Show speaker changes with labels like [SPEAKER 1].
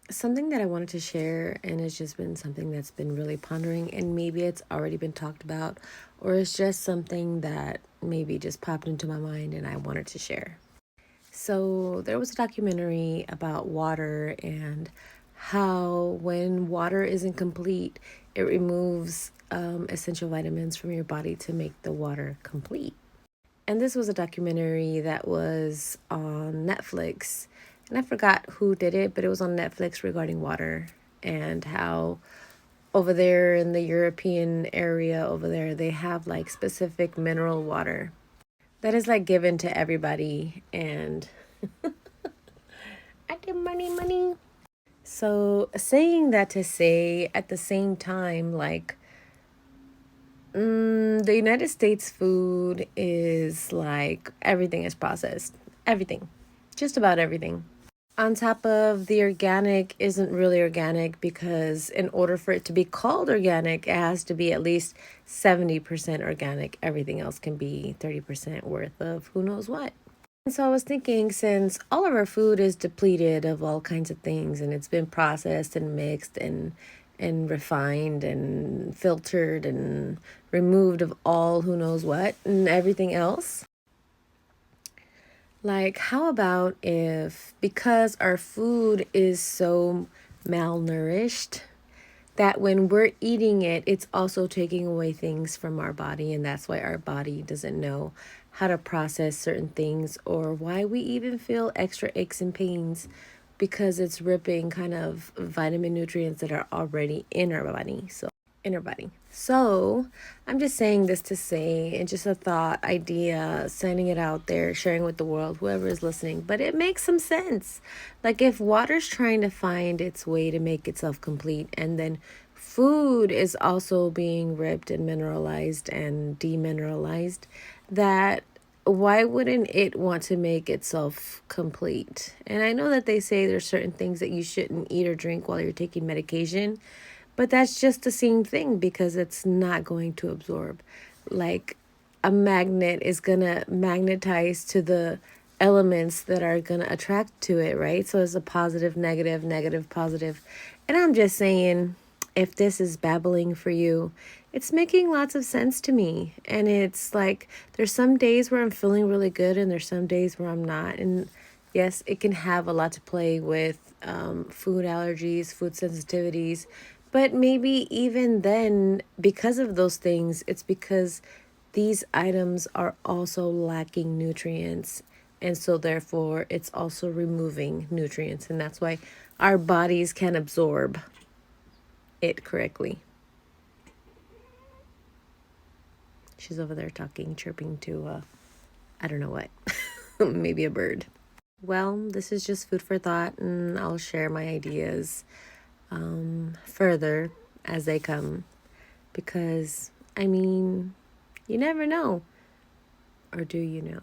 [SPEAKER 1] Something that I wanted to share, and it's just been something that's been really pondering, and maybe it's already been talked about, or it's just something that maybe just popped into my mind and I wanted to share. So, there was a documentary about water and how when water isn't complete, it removes essential vitamins from your body to make the water complete. And this was a documentary that was on Netflix. And I forgot who did it, but it was on Netflix regarding water and how over there in the European area over there, they have like specific mineral water that is like given to everybody. And I get money. So, saying that to say at the same time, like, the United States food is like everything is processed. Everything. Just about everything. On top of the organic isn't really organic because in order for it to be called organic, it has to be at least 70% organic. Everything else can be 30% worth of who knows what. And so I was thinking, since all of our food is depleted of all kinds of things and it's been processed and mixed and refined and filtered and removed of all who knows what and everything else, like how about if, because our food is so malnourished, that when we're eating it, it's also taking away things from our body. And that's why our body doesn't know how to process certain things, or why we even feel extra aches and pains, because it's ripping kind of vitamin nutrients that are already in our body. So I'm just saying this to say, and just a thought, idea, sending it out there, sharing with the world, whoever is listening. But it makes some sense. Like if water's trying to find its way to make itself complete, and then food is also being ripped and mineralized and demineralized, that why wouldn't it want to make itself complete? And I know that they say there's certain things that you shouldn't eat or drink while you're taking medication, but that's just the same thing because it's not going to absorb. Like a magnet is going to magnetize to the elements that are going to attract to it, right? So it's a positive, negative, negative, positive. And I'm just saying, if this is babbling for you, it's making lots of sense to me. And it's like there's some days where I'm feeling really good and there's some days where I'm not. And yes, it can have a lot to play with food allergies, food sensitivities. But maybe even then, because of those things, it's because these items are also lacking nutrients. And so, therefore, it's also removing nutrients. And that's why our bodies can absorb it correctly. She's over there talking, chirping to, I don't know what, maybe a bird. Well, this is just food for thought, and I'll share my ideas further as they come. Because, I mean, you never know. Or do you know?